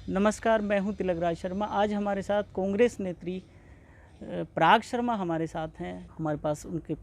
नमस्कार, मैं हूं तिलकराज शर्मा। आज हमारे साथ कांग्रेस नेत्री पराग शर्मा हमारे साथ हैं। हमारे पास उनके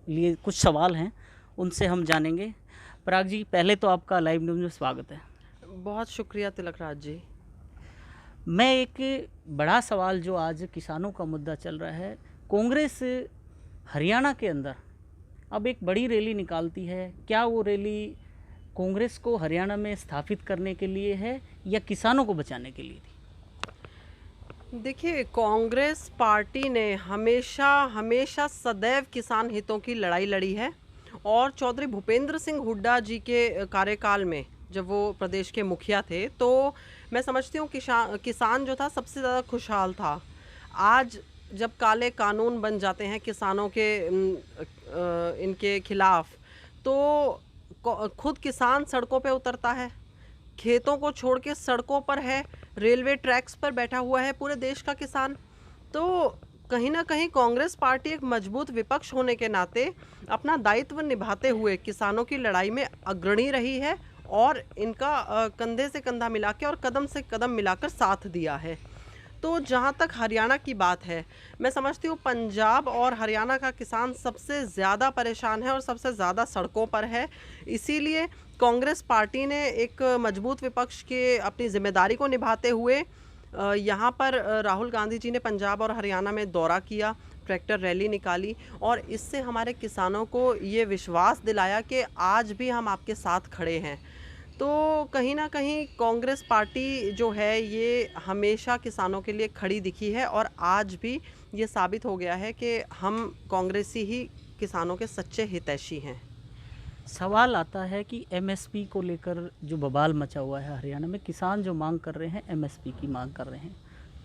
लिए कुछ सवाल हैं, उनसे हम जानेंगे। पराग जी, पहले तो आपका लाइव न्यूज़ में स्वागत है। बहुत शुक्रिया तिलकराज जी। मैं एक बड़ा सवाल जो आज किसानों का मुद्दा चल रहा है, कांग्रेस हरियाणा के अंदर अब एक बड़ी रैली निकालती है। क्या वो रैली कांग्रेस को हरियाणा में स्थापित करने के लिए है या किसानों को बचाने के लिए थी? देखिए, कांग्रेस पार्टी ने हमेशा हमेशा सदैव किसान हितों की लड़ाई लड़ी है और चौधरी भूपेंद्र सिंह हुड्डा जी के कार्यकाल में जब वो प्रदेश के मुखिया थे तो मैं समझती हूँ किसान जो था सबसे ज़्यादा खुशहाल था। आज जब काले कानून बन जाते हैं किसानों के इनके खिलाफ, तो खुद किसान सड़कों पे उतरता है, खेतों को छोड़ के सड़कों पर है, रेलवे ट्रैक्स पर बैठा हुआ है पूरे देश का किसान। तो कहीं ना कहीं कांग्रेस पार्टी एक मजबूत विपक्ष होने के नाते अपना दायित्व निभाते हुए किसानों की लड़ाई में अग्रणी रही है और इनका कंधे से कंधा मिला के और कदम से कदम मिलाकर साथ दिया है। तो जहाँ तक हरियाणा की बात है, मैं समझती हूँ पंजाब और हरियाणा का किसान सबसे ज़्यादा परेशान है और सबसे ज़्यादा सड़कों पर है। इसीलिए कांग्रेस पार्टी ने एक मजबूत विपक्ष के अपनी जिम्मेदारी को निभाते हुए यहाँ पर राहुल गांधी जी ने पंजाब और हरियाणा में दौरा किया, ट्रैक्टर रैली निकाली और इससे हमारे किसानों को ये विश्वास दिलाया कि आज भी हम आपके साथ खड़े हैं। तो कहीं ना कहीं कांग्रेस पार्टी जो है ये हमेशा किसानों के लिए खड़ी दिखी है और आज भी ये साबित हो गया है कि हम कांग्रेसी ही किसानों के सच्चे हितैषी हैं। सवाल आता है कि एमएसपी को लेकर जो बवाल मचा हुआ है हरियाणा में, किसान जो मांग कर रहे हैं एमएसपी की मांग कर रहे हैं,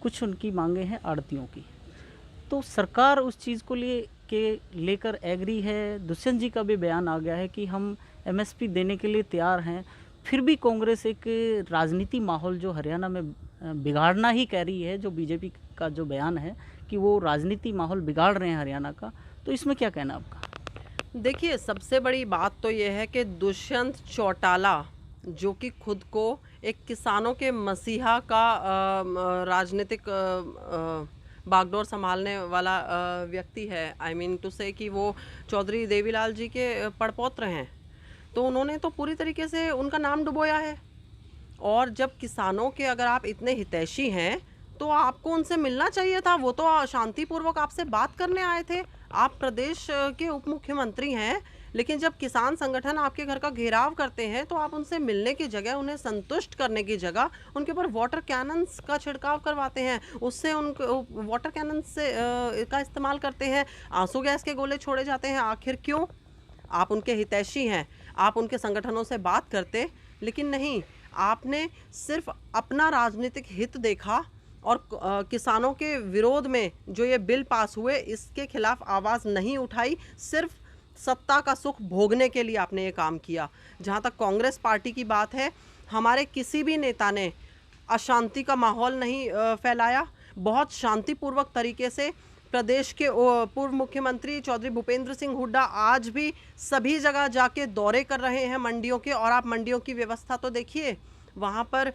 कुछ उनकी मांगे हैं आड़तियों की। तो सरकार उस चीज़ को लेकर एग्री है। दुष्यंत जी का भी बयान आ गया है कि हम एमएसपी देने के लिए तैयार हैं। फिर भी कांग्रेस एक राजनीति माहौल जो हरियाणा में बिगाड़ना ही कह रही है। जो बीजेपी का जो बयान है कि वो राजनीति माहौल बिगाड़ रहे हैं हरियाणा का, तो इसमें क्या कहना आपका? देखिए, सबसे बड़ी बात तो ये है कि दुष्यंत चौटाला जो कि खुद को एक किसानों के मसीहा का राजनीतिक बागडोर संभालने वाला व्यक्ति है, आई मीन टू से कि वो चौधरी देवीलाल जी के पड़पौत्र हैं, तो उन्होंने तो पूरी तरीके से उनका नाम डुबोया है। और जब किसानों के अगर आप इतने हितैषी हैं तो आपको उनसे मिलना चाहिए था। वो तो शांतिपूर्वक आपसे बात करने आए थे। आप प्रदेश के उप मुख्यमंत्री हैं, लेकिन जब किसान संगठन आपके घर का घेराव करते हैं तो आप उनसे मिलने की जगह, उन्हें संतुष्ट करने की जगह उनके ऊपर वाटर कैनन्स का छिड़काव करवाते हैं, उससे उनको वाटर कैनन्स से का इस्तेमाल करते हैं, आंसू गैस के गोले छोड़े जाते हैं। आखिर क्यों? आप उनके हितैषी हैं, आप उनके संगठनों से बात करते, लेकिन नहीं, आपने सिर्फ अपना राजनीतिक हित देखा और किसानों के विरोध में जो ये बिल पास हुए इसके खिलाफ आवाज़ नहीं उठाई। सिर्फ सत्ता का सुख भोगने के लिए आपने ये काम किया। जहाँ तक कांग्रेस पार्टी की बात है, हमारे किसी भी नेता ने अशांति का माहौल नहीं फैलाया। बहुत शांतिपूर्वक तरीके से प्रदेश के पूर्व मुख्यमंत्री चौधरी भूपेंद्र सिंह हुड्डा आज भी सभी जगह जाके दौरे कर रहे हैं मंडियों के। और आप मंडियों की व्यवस्था तो देखिए, वहाँ पर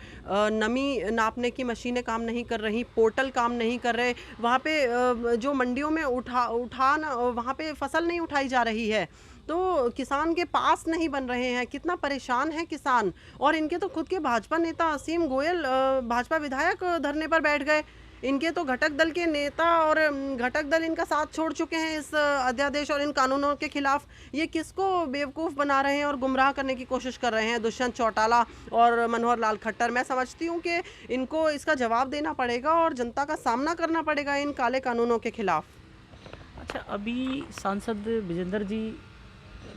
नमी नापने की मशीनें काम नहीं कर रही, पोर्टल काम नहीं कर रहे, वहाँ पे जो मंडियों में वहाँ पे फसल नहीं उठाई जा रही है, तो किसान के पास नहीं बन रहे हैं। कितना परेशान है किसान। और इनके तो खुद के भाजपा नेता असीम गोयल भाजपा विधायक धरने पर बैठ गए। इनके तो घटक दल के नेता और घटक दल इनका साथ छोड़ चुके हैं इस अध्यादेश और इन कानूनों के खिलाफ। ये किसको बेवकूफ़ बना रहे हैं और गुमराह करने की कोशिश कर रहे हैं दुष्यंत चौटाला और मनोहर लाल खट्टर। मैं समझती हूँ कि इनको इसका जवाब देना पड़ेगा और जनता का सामना करना पड़ेगा इन काले कानूनों के खिलाफ। अच्छा, अभी सांसद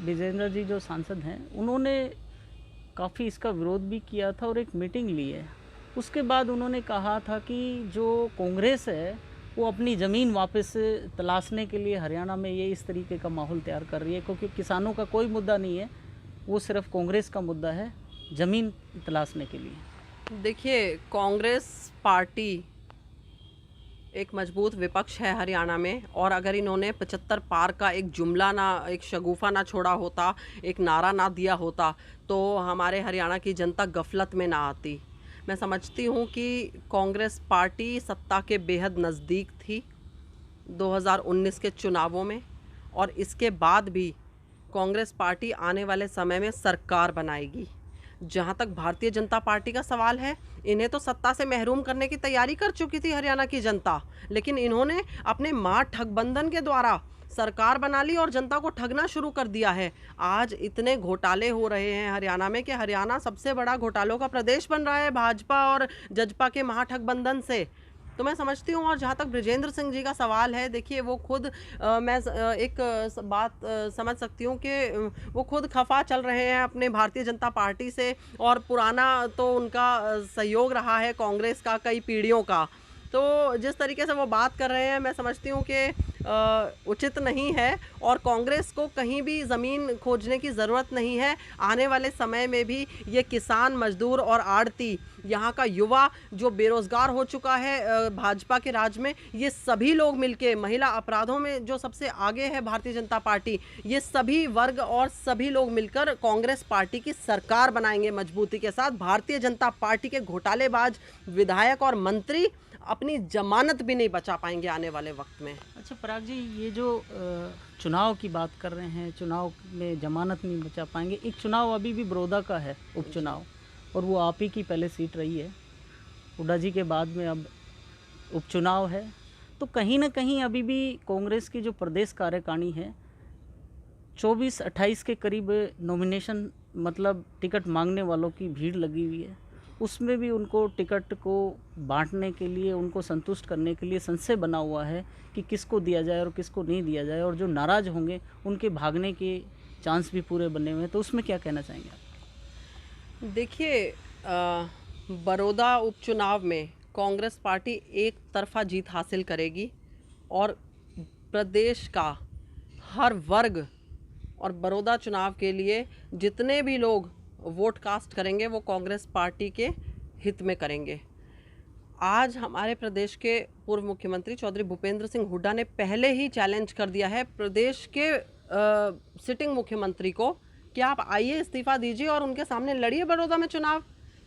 विजेंद्र जी जो सांसद हैं, उन्होंने काफ़ी इसका विरोध भी किया था और एक मीटिंग ली है। उसके बाद उन्होंने कहा था कि जो कांग्रेस है वो अपनी ज़मीन वापस तलाशने के लिए हरियाणा में ये इस तरीके का माहौल तैयार कर रही है, क्योंकि किसानों का कोई मुद्दा नहीं है, वो सिर्फ कांग्रेस का मुद्दा है ज़मीन तलाशने के लिए। देखिए, कांग्रेस पार्टी एक मजबूत विपक्ष है हरियाणा में, और अगर इन्होंने 75 पार का एक जुमला ना, एक शगुफा ना छोड़ा होता, एक नारा ना दिया होता, तो हमारे हरियाणा की जनता गफलत में ना आती। मैं समझती हूँ कि कांग्रेस पार्टी सत्ता के बेहद नज़दीक थी 2019 के चुनावों में, और इसके बाद भी कांग्रेस पार्टी आने वाले समय में सरकार बनाएगी। जहाँ तक भारतीय जनता पार्टी का सवाल है, इन्हें तो सत्ता से महरूम करने की तैयारी कर चुकी थी हरियाणा की जनता, लेकिन इन्होंने अपने महागठबंधन के द्वारा सरकार बना ली और जनता को ठगना शुरू कर दिया है। आज इतने घोटाले हो रहे हैं हरियाणा में कि हरियाणा सबसे बड़ा घोटालों का प्रदेश बन रहा है भाजपा और जजपा के महागठबंधन से। तो मैं समझती हूँ, और जहाँ तक बृजेंद्र सिंह जी का सवाल है, देखिए वो खुद बात समझ सकती हूँ कि वो खुद खफा चल रहे हैं अपने भारतीय जनता पार्टी से, और पुराना तो उनका सहयोग रहा है कांग्रेस का कई पीढ़ियों का। तो जिस तरीके से वो बात कर रहे हैं, मैं समझती हूँ कि उचित नहीं है, और कांग्रेस को कहीं भी ज़मीन खोजने की ज़रूरत नहीं है। आने वाले समय में भी ये किसान, मजदूर और आड़ती, यहाँ का युवा जो बेरोज़गार हो चुका है भाजपा के राज में, ये सभी लोग मिलके, महिला अपराधों में जो सबसे आगे है भारतीय जनता पार्टी, ये सभी वर्ग और सभी लोग मिलकर कांग्रेस पार्टी की सरकार बनाएंगे मजबूती के साथ। भारतीय जनता पार्टी के घोटालेबाज विधायक और मंत्री अपनी जमानत भी नहीं बचा पाएंगे आने वाले वक्त में। अच्छा पराग जी, ये जो चुनाव की बात कर रहे हैं, चुनाव में जमानत नहीं बचा पाएंगे, एक चुनाव अभी भी बड़ौदा का है, उपचुनाव, और वो आप ही की पहले सीट रही है, हुड्डा जी के बाद में अब उपचुनाव है। तो कहीं ना कहीं अभी भी कांग्रेस की जो प्रदेश कार्यकारिणी है, 24-28 के करीब नॉमिनेशन, मतलब टिकट मांगने वालों की भीड़ लगी हुई है। उसमें भी उनको टिकट को बांटने के लिए, उनको संतुष्ट करने के लिए संशय बना हुआ है कि किसको दिया जाए और किसको नहीं दिया जाए, और जो नाराज़ होंगे उनके भागने के चांस भी पूरे बने हुए हैं। तो उसमें क्या कहना चाहेंगे आप? देखिए, बड़ौदा उपचुनाव में कांग्रेस पार्टी एक तरफा जीत हासिल करेगी, और प्रदेश का हर वर्ग और बड़ौदा चुनाव के लिए जितने भी लोग वोट कास्ट करेंगे वो कांग्रेस पार्टी के हित में करेंगे। आज हमारे प्रदेश के पूर्व मुख्यमंत्री चौधरी भूपेंद्र सिंह हुड्डा ने पहले ही चैलेंज कर दिया है प्रदेश के सिटिंग मुख्यमंत्री को कि आप आइए, इस्तीफा दीजिए और उनके सामने लड़िए बड़ौदा में चुनाव।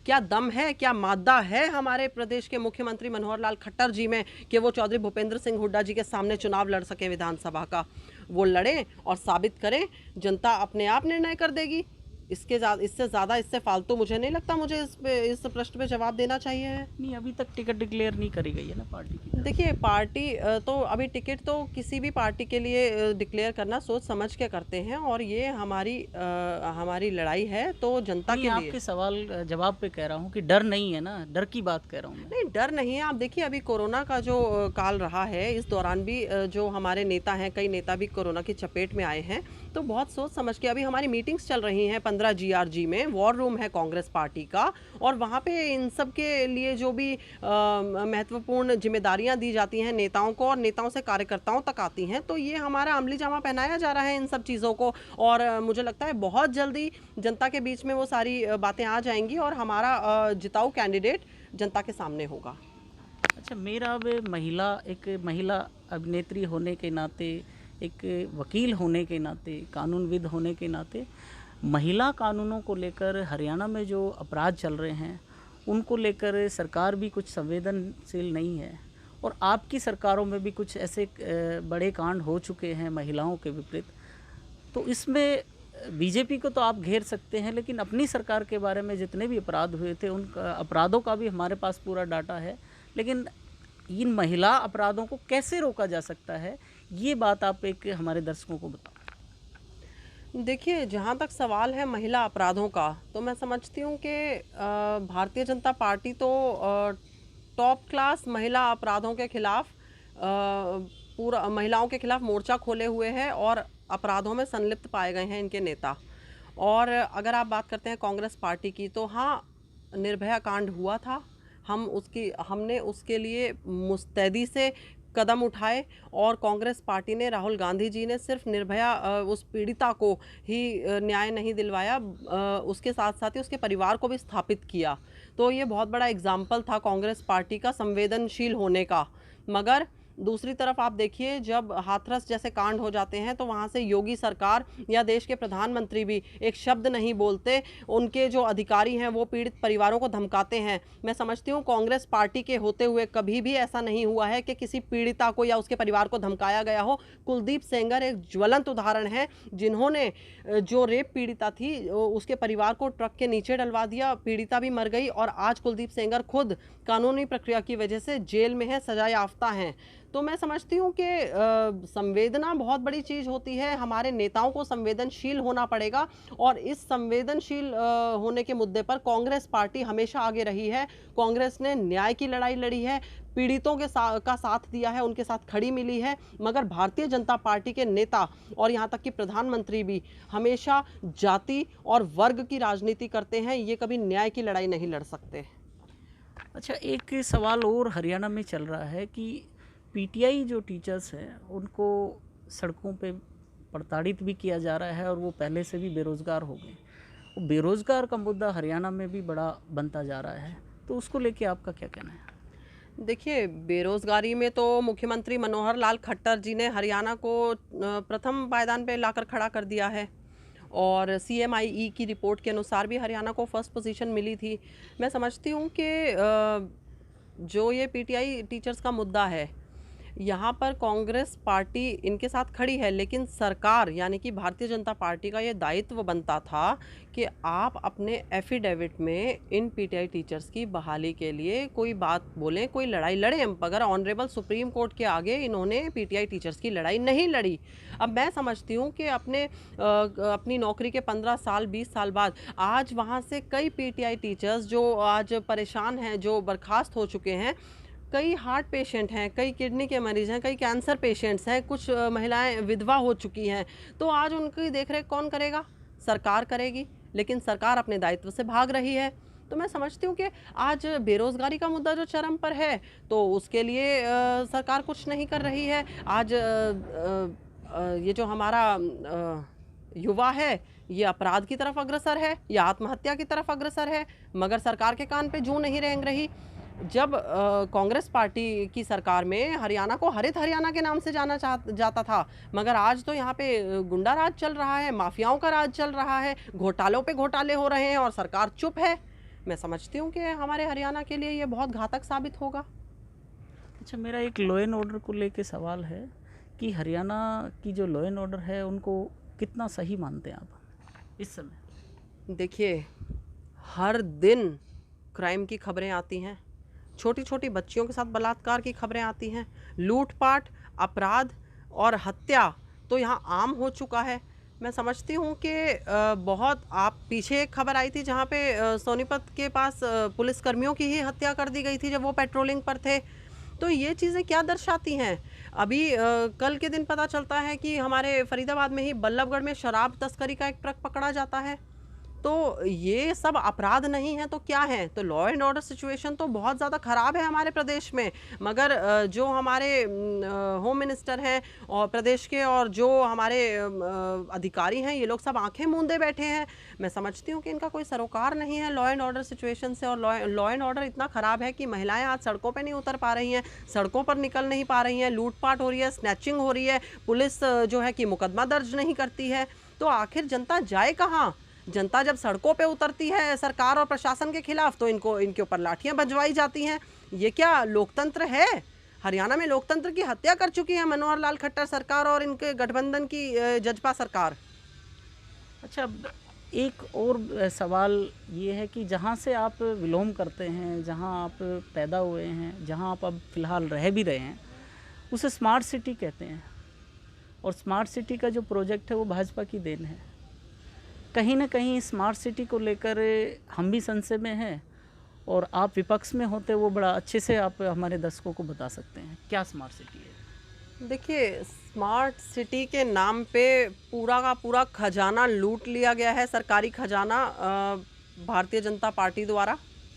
क्या दम है, क्या मादा है हमारे प्रदेश के मुख्यमंत्री मनोहर लाल खट्टर जी में कि वो चौधरी भूपेंद्र सिंह हुड्डा जी के सामने चुनाव लड़ सके विधानसभा का? वो लड़ें और साबित करें, जनता अपने आप निर्णय कर देगी। इससे ज़्यादा, इससे फालतू मुझे नहीं लगता मुझे इस प्रश्न पे जवाब देना चाहिए है। नहीं, अभी तक टिकट डिक्लेयर नहीं करी गई है ना पार्टी की। देखिए, पार्टी तो अभी टिकट तो किसी भी पार्टी के लिए डिक्लेयर करना सोच समझ के करते हैं, और ये हमारी लड़ाई है तो जनता के लिए। आपके सवाल जवाब पे कह रहा हूँ कि डर नहीं है ना, डर की बात कह रहा हूँ मैं। नहीं, डर नहीं है। आप देखिए, अभी कोरोना का जो काल रहा है, इस दौरान भी जो हमारे नेता हैं, कई नेता भी कोरोना की चपेट में आए हैं, तो बहुत सोच समझ के अभी हमारी मीटिंग्स चल रही हैं 15 GRG में, वॉर रूम है कांग्रेस पार्टी का, और वहाँ पे इन सब के लिए जो भी महत्वपूर्ण जिम्मेदारियां दी जाती हैं नेताओं को, और नेताओं से कार्यकर्ताओं तक आती हैं, तो ये हमारा अमली जामा पहनाया जा रहा है इन सब चीज़ों को, और मुझे लगता है बहुत जल्दी जनता के बीच में वो सारी बातें आ जाएंगी, और हमारा जिताऊ कैंडिडेट जनता के सामने होगा। अच्छा, मेरा अब एक महिला अभिनेत्री होने के नाते, एक वकील होने के नाते, कानूनविद होने के नाते, महिला कानूनों को लेकर हरियाणा में जो अपराध चल रहे हैं उनको लेकर सरकार भी कुछ संवेदनशील नहीं है, और आपकी सरकारों में भी कुछ ऐसे बड़े कांड हो चुके हैं महिलाओं के विपरीत। तो इसमें बीजेपी को तो आप घेर सकते हैं, लेकिन अपनी सरकार के बारे में जितने भी अपराध हुए थे उन अपराधों का भी हमारे पास पूरा डाटा है, लेकिन इन महिला अपराधों को कैसे रोका जा सकता है, ये बात आप एक हमारे दर्शकों को बताओ। देखिए, जहाँ तक सवाल है महिला अपराधों का, तो मैं समझती हूँ कि भारतीय जनता पार्टी तो टॉप क्लास महिला अपराधों के खिलाफ पूरा महिलाओं के खिलाफ मोर्चा खोले हुए है, और अपराधों में संलिप्त पाए गए हैं इनके नेता। और अगर आप बात करते हैं कांग्रेस पार्टी की, तो हाँ, निर्भया कांड हुआ था, हमने उसके लिए मुस्तैदी से कदम उठाए, और कांग्रेस पार्टी ने, राहुल गांधी जी ने सिर्फ निर्भया उस पीड़िता को ही न्याय नहीं दिलवाया, उसके साथ साथ ही उसके परिवार को भी स्थापित किया। तो ये बहुत बड़ा एग्जाम्पल था कांग्रेस पार्टी का संवेदनशील होने का। मगर दूसरी तरफ आप देखिए, जब हाथरस जैसे कांड हो जाते हैं तो वहाँ से योगी सरकार या देश के प्रधानमंत्री भी एक शब्द नहीं बोलते। उनके जो अधिकारी हैं वो पीड़ित परिवारों को धमकाते हैं। मैं समझती हूँ कांग्रेस पार्टी के होते हुए कभी भी ऐसा नहीं हुआ है कि किसी पीड़िता को या उसके परिवार को धमकाया गया हो। कुलदीप सेंगर एक ज्वलंत उदाहरण है, जिन्होंने जो रेप पीड़िता थी उसके परिवार को ट्रक के नीचे डलवा दिया, पीड़िता भी मर गई और आज कुलदीप सेंगर खुद कानूनी प्रक्रिया की वजह से जेल में है, सजा याफ्ता हैं। तो मैं समझती हूँ कि संवेदना बहुत बड़ी चीज़ होती है। हमारे नेताओं को संवेदनशील होना पड़ेगा और इस संवेदनशील होने के मुद्दे पर कांग्रेस पार्टी हमेशा आगे रही है। कांग्रेस ने न्याय की लड़ाई लड़ी है, पीड़ितों के का साथ दिया है, उनके साथ खड़ी मिली है। मगर भारतीय जनता पार्टी के नेता और यहाँ तक कि प्रधानमंत्री भी हमेशा जाति और वर्ग की राजनीति करते हैं। ये कभी न्याय की लड़ाई नहीं लड़ सकते। अच्छा, एक सवाल और हरियाणा में चल रहा है कि पीटीआई जो टीचर्स हैं उनको सड़कों पे प्रताड़ित भी किया जा रहा है और वो पहले से भी बेरोज़गार हो गए। वो बेरोज़गार का मुद्दा हरियाणा में भी बड़ा बनता जा रहा है, तो उसको लेके आपका क्या कहना है? देखिए, बेरोज़गारी में तो मुख्यमंत्री मनोहर लाल खट्टर जी ने हरियाणा को प्रथम पायदान पे लाकर खड़ा कर दिया है और CMIE की रिपोर्ट के अनुसार भी हरियाणा को फर्स्ट पोजीशन मिली थी। मैं समझती हूँ कि जो ये पीटीआई टीचर्स का मुद्दा है, यहाँ पर कांग्रेस पार्टी इनके साथ खड़ी है, लेकिन सरकार यानी कि भारतीय जनता पार्टी का ये दायित्व बनता था कि आप अपने एफिडेविट में इन पीटीआई टीचर्स की बहाली के लिए कोई बात बोलें, कोई लड़ाई लड़ें। मगर ऑनरेबल सुप्रीम कोर्ट के आगे इन्होंने पीटीआई टीचर्स की लड़ाई नहीं लड़ी। अब मैं समझती हूँ कि अपनी नौकरी के 15 साल 20 साल बाद आज वहाँ से कई पीटीआई टीचर्स जो आज परेशान हैं, जो बर्खास्त हो चुके हैं, कई हार्ट पेशेंट हैं, कई किडनी के मरीज़ हैं, कई कैंसर पेशेंट्स हैं, कुछ महिलाएं विधवा हो चुकी हैं। तो आज उनकी देखरेख कौन करेगा? सरकार करेगी, लेकिन सरकार अपने दायित्व से भाग रही है। तो मैं समझती हूँ कि आज बेरोज़गारी का मुद्दा जो चरम पर है, तो उसके लिए सरकार कुछ नहीं कर रही है। आज ये जो हमारा युवा है, ये अपराध की तरफ अग्रसर है या आत्महत्या की तरफ अग्रसर है, मगर सरकार के कान पे जूं नहीं रेंग रही। जब कांग्रेस पार्टी की सरकार में हरियाणा को हरित हरियाणा के नाम से जाना जाता था, मगर आज तो यहाँ पे गुंडा राज चल रहा है, माफियाओं का राज चल रहा है, घोटालों पे घोटाले हो रहे हैं और सरकार चुप है। मैं समझती हूँ कि हमारे हरियाणा के लिए ये बहुत घातक साबित होगा। अच्छा, मेरा एक लॉ एंड ऑर्डर को लेके सवाल है कि हरियाणा की जो लॉ एंड ऑर्डर है उनको कितना सही मानते हैं आप इस समय? देखिए, हर दिन क्राइम की खबरें आती हैं, छोटी छोटी बच्चियों के साथ बलात्कार की खबरें आती हैं, लूटपाट, अपराध और हत्या तो यहाँ आम हो चुका है। मैं समझती हूँ कि बहुत आप पीछे एक खबर आई थी जहाँ पे सोनीपत के पास पुलिसकर्मियों की ही हत्या कर दी गई थी जब वो पेट्रोलिंग पर थे। तो ये चीज़ें क्या दर्शाती हैं? अभी कल के दिन पता चलता है कि हमारे फरीदाबाद में ही बल्लभगढ़ में शराब तस्करी का एक ट्रक पकड़ा जाता है। तो ये सब अपराध नहीं है तो क्या है? तो लॉ एंड ऑर्डर सिचुएशन तो बहुत ज़्यादा ख़राब है हमारे प्रदेश में। मगर जो हमारे होम मिनिस्टर हैं और प्रदेश के और जो हमारे अधिकारी हैं, ये लोग सब आंखें मूंदे बैठे हैं। मैं समझती हूँ कि इनका कोई सरोकार नहीं है लॉ एंड ऑर्डर सिचुएशन से। और लॉ एंड ऑर्डर इतना ख़राब है कि महिलाएं आज सड़कों पे नहीं उतर पा रही हैं, सड़कों पर निकल नहीं पा रही हैं, लूटपाट हो रही है, स्नैचिंग हो रही है, पुलिस जो है कि मुकदमा दर्ज नहीं करती है। तो आखिर जनता जाए कहाँ? जनता जब सड़कों पे उतरती है सरकार और प्रशासन के खिलाफ, तो इनके ऊपर लाठियां बजवाई जाती हैं। ये क्या लोकतंत्र है? हरियाणा में लोकतंत्र की हत्या कर चुकी है मनोहर लाल खट्टर सरकार और इनके गठबंधन की जजपा सरकार। अच्छा, एक और सवाल ये है कि जहाँ से आप विलोम करते हैं, जहाँ आप पैदा हुए हैं, जहाँ आप अब फ़िलहाल रह भी रहे हैं, उसे स्मार्ट सिटी कहते हैं। और स्मार्ट सिटी का जो प्रोजेक्ट है वो भाजपा की देन है। कहीं ना कहीं स्मार्ट सिटी को लेकर हम भी संशय में हैं और आप विपक्ष में होते वो बड़ा अच्छे से आप हमारे दर्शकों को बता सकते हैं क्या स्मार्ट सिटी है। देखिए, स्मार्ट सिटी के नाम पे पूरा का पूरा खजाना लूट लिया गया है, सरकारी खजाना भारतीय जनता पार्टी द्वारा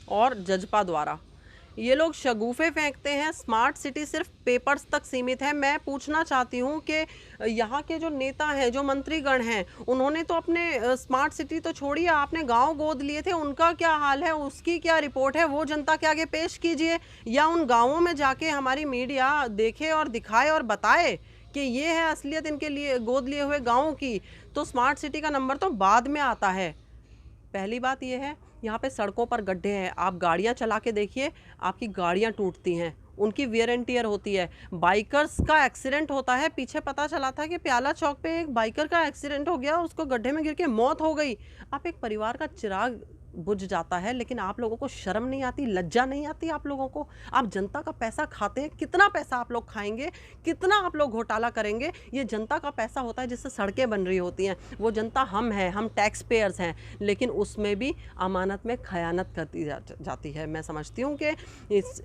और जजपा द्वारा। ये लोग शगुफे फेंकते हैं। स्मार्ट सिटी सिर्फ पेपर्स तक सीमित है। मैं पूछना चाहती हूँ कि यहाँ के जो नेता हैं, जो मंत्रीगण हैं, उन्होंने तो अपने स्मार्ट सिटी तो छोड़िए, आपने गांव गोद लिए थे, उनका क्या हाल है, उसकी क्या रिपोर्ट है, वो जनता के आगे पेश कीजिए, या उन गाँवों में जाके हमारी मीडिया देखे और दिखाए और बताए कि ये है असलियत इनके लिए गोद लिए हुए गाँवों की। तो स्मार्ट सिटी का नंबर तो बाद में आता है। पहली बात ये है, यहाँ पे सड़कों पर गड्ढे हैं, आप गाड़ियाँ चला के देखिए, आपकी गाड़ियाँ टूटती हैं, उनकी वियर एंड टियर होती है। बाइकर्स का एक्सीडेंट होता है। पीछे पता चला था कि प्याला चौक पे एक बाइकर का एक्सीडेंट हो गया, उसको गड्ढे में गिर के मौत हो गई। आप एक परिवार का चिराग बुझ जाता है, लेकिन आप लोगों को शर्म नहीं आती, लज्जा नहीं आती आप लोगों को? आप जनता का पैसा खाते हैं, कितना पैसा आप लोग खाएंगे, कितना आप लोग घोटाला करेंगे? ये जनता का पैसा होता है जिससे सड़कें बन रही होती हैं। वो जनता हम हैं, हम टैक्स पेयर्स हैं, लेकिन उसमें भी अमानत में खयानत करती जाती है। मैं समझती हूँ कि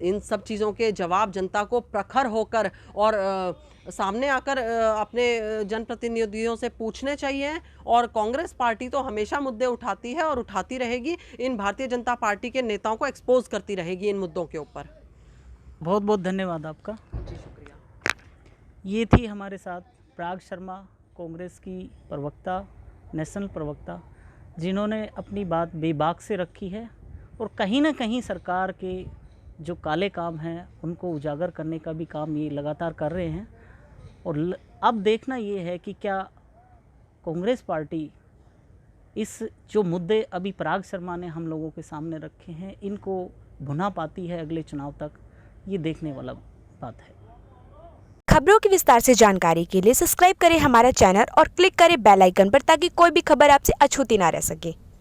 इन सब चीज़ों के जवाब जनता को प्रखर होकर और सामने आकर अपने जनप्रतिनिधियों से पूछने चाहिए। और कांग्रेस पार्टी तो हमेशा मुद्दे उठाती है और उठाती रहेगी, इन भारतीय जनता पार्टी के नेताओं को एक्सपोज करती रहेगी इन मुद्दों के ऊपर। बहुत बहुत धन्यवाद आपका। जी शुक्रिया। ये थी हमारे साथ पराग शर्मा, कांग्रेस की प्रवक्ता, नेशनल प्रवक्ता, जिन्होंने अपनी बात बेबाक से रखी है और कहीं ना कहीं सरकार के जो काले काम हैं उनको उजागर करने का भी काम ये लगातार कर रहे हैं। और अब देखना ये है कि क्या कांग्रेस पार्टी इस जो मुद्दे अभी पराग शर्मा ने हम लोगों के सामने रखे हैं इनको भुना पाती है अगले चुनाव तक, ये देखने वाला बात है। खबरों की विस्तार से जानकारी के लिए सब्सक्राइब करें हमारा चैनल और क्लिक करें बेल आइकन पर, ताकि कोई भी खबर आपसे अछूती ना रह सके।